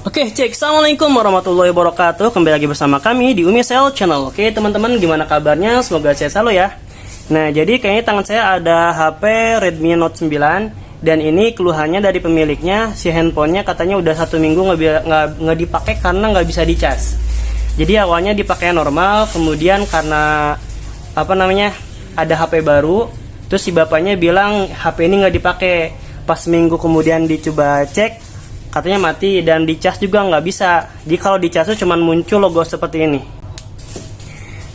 Oke, cek. Assalamualaikum warahmatullahi wabarakatuh. Kembali lagi bersama kami di Umisel Channel. Oke, teman-teman, gimana kabarnya? Semoga sehat selalu ya. Nah, jadi kayaknya tangan saya ada HP Redmi Note 9. Dan ini keluhannya dari pemiliknya, si handphonenya katanya udah 1 minggu nggak dipakai karena nggak bisa dicas. Jadi awalnya dipakai normal, kemudian karena ada HP baru, terus si bapaknya bilang HP ini nggak dipakai. Pas seminggu kemudian dicoba cek, katanya mati, dan dicas juga nggak bisa. Jadi kalau dicas tuh cuman muncul logo seperti ini.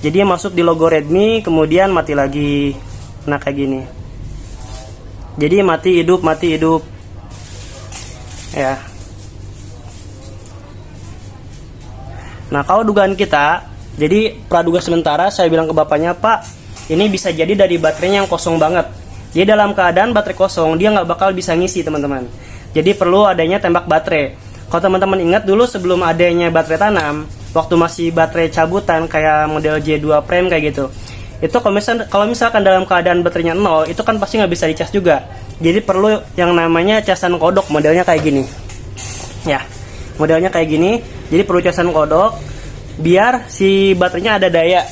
Jadi masuk di logo Redmi, kemudian mati lagi. Nah, kayak gini. Jadi mati hidup ya. Nah, kalau dugaan kita, jadi praduga sementara saya bilang ke bapaknya, Pak, ini bisa jadi dari baterainya yang kosong banget. Jadi dalam keadaan baterai kosong, dia nggak bakal bisa ngisi, teman-teman. Jadi perlu adanya tembak baterai. Kalau teman-teman ingat dulu sebelum adanya baterai tanam, waktu masih baterai cabutan kayak model J2 Prime kayak gitu, itu kalau misalkan dalam keadaan baterainya 0, itu kan pasti nggak bisa dicas juga. Jadi perlu yang namanya casan kodok, modelnya kayak gini ya, modelnya kayak gini. Jadi perlu casan kodok biar si baterainya ada daya,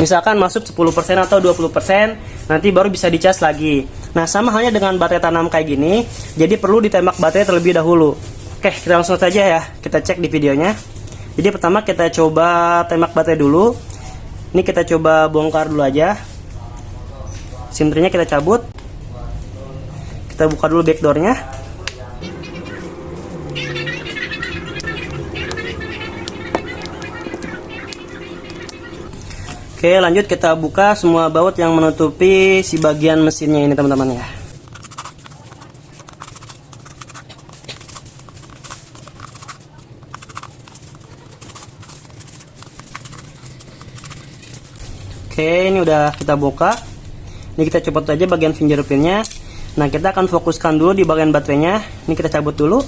misalkan masuk 10% atau 20%, nanti baru bisa dicas lagi. Nah, sama halnya dengan baterai tanam kayak gini, jadi perlu ditembak baterai terlebih dahulu. Oke, kita langsung saja ya, kita cek di videonya. Jadi pertama kita coba tembak baterai dulu. Ini kita coba bongkar dulu aja. SIM tray-nya kita cabut. Kita buka dulu backdoor-nya. Oke, lanjut kita buka semua baut yang menutupi si bagian mesinnya ini, teman-teman ya. Oke, ini udah kita buka. Ini kita copot aja bagian fingerprintnya. Nah, kita akan fokuskan dulu di bagian baterainya. Ini kita cabut dulu.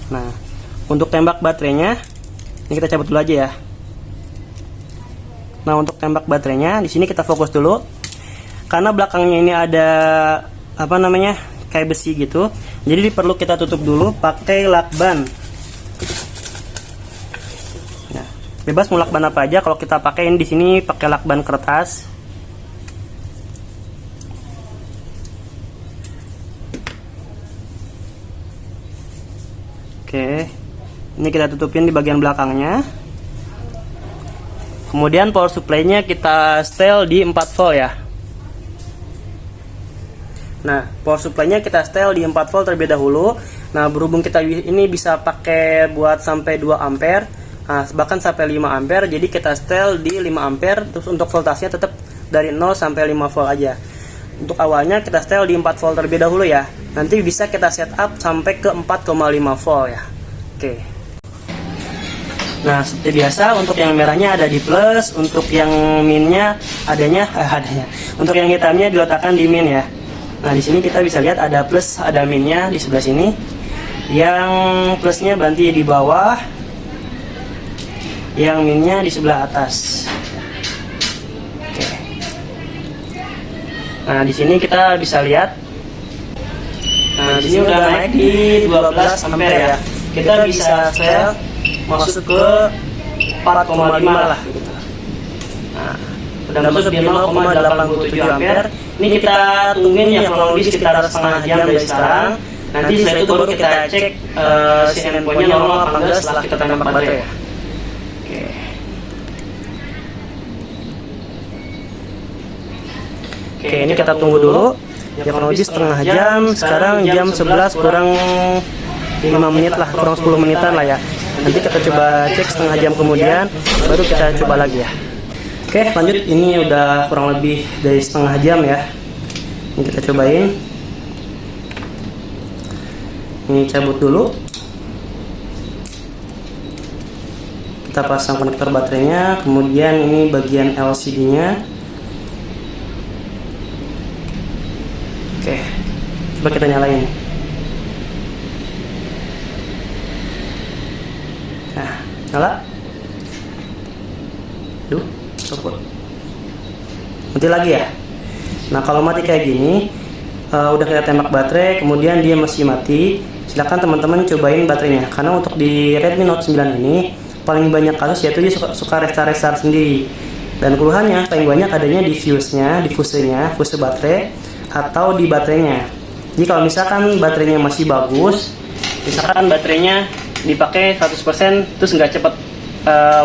Nah, untuk tembak baterainya, ini kita cabut dulu aja ya. Nah, untuk tembak baterainya di sini kita fokus dulu. Karena belakangnya ini ada kayak besi gitu. Jadi perlu kita tutup dulu pakai lakban. Nah, bebas mau lakban apa aja. Kalau kita pakai ini di sini pakai lakban kertas. Oke, ini kita tutupin di bagian belakangnya. Kemudian power supply-nya kita setel di 4 volt ya. Nah, power supply-nya kita setel di 4 volt terlebih dahulu. Nah, berhubung kita ini bisa pakai buat sampai 2 ampere, nah, bahkan sampai 5 ampere, jadi kita setel di 5 ampere. Terus untuk voltasenya tetap dari 0 sampai 5 volt aja. Untuk awalnya kita setel di 4 volt terlebih dahulu ya. Nanti bisa kita setup sampai ke 4,5 volt ya. Oke. Nah, seperti biasa untuk yang merahnya ada di plus, untuk yang minnya adanya. Untuk yang hitamnya diletakkan di min ya. Nah, di sini kita bisa lihat ada plus, ada minnya di sebelah sini. Yang plusnya berarti di bawah, yang minnya di sebelah atas. Oke. Nah, di sini kita bisa lihat. Nah, di sini udah naik di 12 ampere ya. Kita bisa setel masuk ke 4,5 lah gitu. Nah, udah masuk di 0,87 ampere. Ini kita tungguin ya kurang lebih sekitar setengah jam dari sekarang. Nanti setelah itu baru kita cek si handphonenya normal apa enggak setelah kita tembak baterai ya. Oke, ini kita tunggu dulu. Ya kurang lebih setengah jam. Sekarang jam 11 kurang 5 menit lah, kurang 10 menitan lah ya. Nanti kita coba cek setengah jam kemudian, baru kita coba lagi ya. Oke, lanjut. Ini udah kurang lebih dari setengah jam ya. Ini kita cobain. Ini cabut dulu. Kita pasang konektor baterainya, kemudian ini bagian LCD-nya. Oke, coba kita nyalain. Nah, nyala. Copot. Mati lagi ya. Nah, kalau mati kayak gini, udah kita tembak baterai kemudian dia masih mati, silakan teman-teman cobain baterainya, karena untuk di Redmi Note 9 ini paling banyak kasus yaitu dia suka restart sendiri, dan keluhannya paling banyak adanya di fuse-nya, di fuse baterai atau di baterainya. Jadi kalau misalkan baterainya masih bagus, misalkan baterainya dipakai 100% terus nggak cepet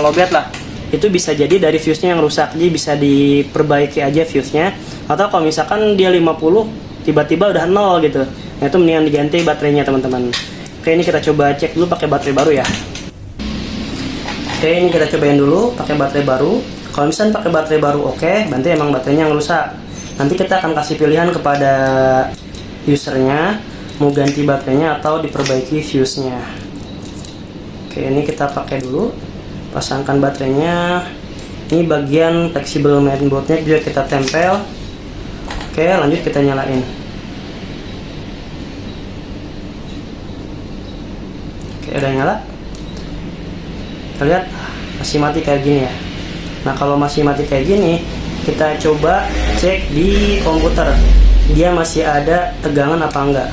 lowbat lah, itu bisa jadi dari fuse-nya yang rusak, jadi bisa diperbaiki aja fuse-nya. Atau kalau misalkan dia 50 tiba-tiba udah 0 gitu, nah itu mendingan diganti baterainya teman-teman. Oke, ini kita coba cek dulu pakai baterai baru ya. Oke, ini kita cobain dulu pakai baterai baru. Kalau misalnya pakai baterai baru oke, berarti emang baterainya yang rusak. Nanti kita akan kasih pilihan kepada usernya mau ganti baterainya atau diperbaiki fuse-nya. Oke, ini kita pakai dulu, pasangkan baterainya. Ini bagian fleksibel mainboardnya juga kita tempel. Oke, lanjut kita nyalain. Oke, udah nyala. Kita lihat masih mati kayak gini ya. Nah, kalau masih mati kayak gini, kita coba cek di komputer, dia masih ada tegangan apa enggak.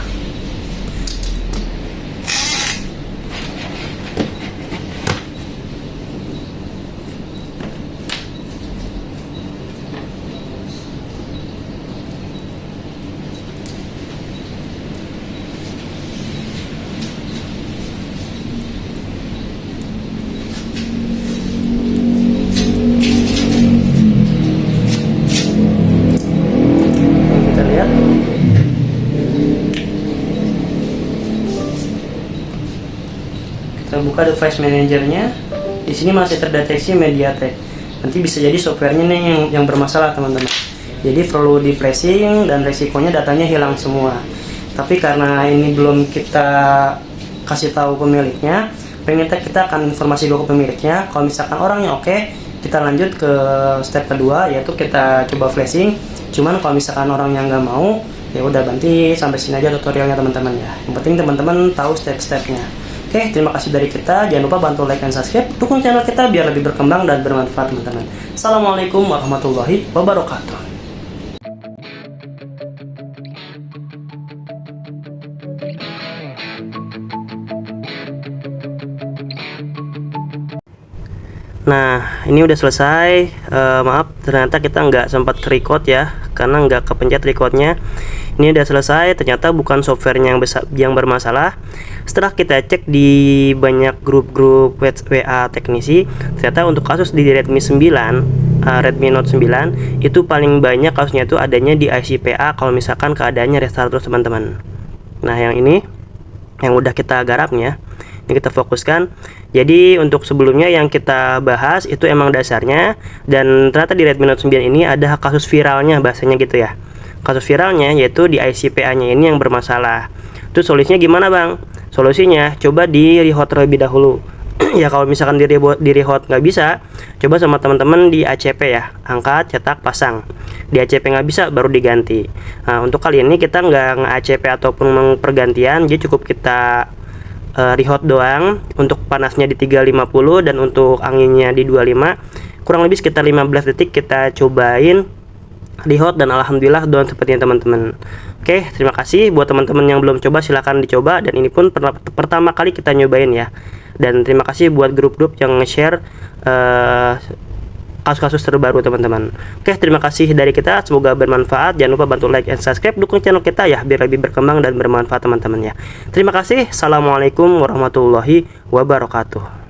Kita buka device manajernya. Di sini masih terdeteksi MediaTek. Nanti bisa jadi softwarenya nih yang bermasalah teman-teman. Jadi perlu di flashing dan resikonya datanya hilang semua. Tapi karena ini belum kita kasih tahu pemiliknya, kita akan informasi dulu ke pemiliknya. Kalau misalkan orangnya oke, kita lanjut ke step kedua, yaitu kita coba flashing. Cuman kalau misalkan orangnya nggak mau, ya udah berarti sampai sini aja tutorialnya teman-teman ya. Yang penting teman-teman tahu step-stepnya. Oke, terima kasih dari kita. Jangan lupa bantu like dan subscribe, dukung channel kita biar lebih berkembang dan bermanfaat teman-teman. Assalamualaikum warahmatullahi wabarakatuh. Nah, ini udah selesai. Maaf, ternyata kita nggak sempat ke-record ya, karena nggak kepencet recordnya. Ini udah selesai. Ternyata bukan softwarenya yang bermasalah. Setelah kita cek di banyak grup-grup WA teknisi, ternyata untuk kasus di Redmi 9, Redmi Note 9 itu paling banyak kasusnya itu adanya di IC PA kalau misalkan keadaannya restart terus teman-teman. Nah, yang ini yang udah kita garapnya, ini kita fokuskan. Jadi untuk sebelumnya yang kita bahas itu emang dasarnya, dan ternyata di Redmi Note 9 ini ada kasus viralnya, bahasanya gitu ya. Kasus viralnya yaitu di IC-PA nya ini yang bermasalah. Itu solusinya gimana bang? Solusinya coba di rehost terlebih dahulu. Ya kalau misalkan di rehost nggak bisa, coba sama teman-teman di ACP ya, angkat, cetak, pasang. Di ACP nggak bisa baru diganti. Nah, untuk kali ini kita nggak nge-ACP ataupun pergantian, jadi cukup kita rehost doang. Untuk panasnya di 350 dan untuk anginnya di 25, kurang lebih sekitar 15 detik kita cobain rehost, dan alhamdulillah doang sepertinya teman-teman. Oke, terima kasih buat teman-teman yang belum coba, silahkan dicoba, dan ini pun pertama kali kita nyobain ya. Dan terima kasih buat grup-grup yang nge-share kasus-kasus terbaru teman-teman. Oke, terima kasih dari kita, semoga bermanfaat. Jangan lupa bantu like dan subscribe, dukung channel kita ya biar lebih berkembang dan bermanfaat teman-teman ya. Terima kasih. Assalamualaikum warahmatullahi wabarakatuh.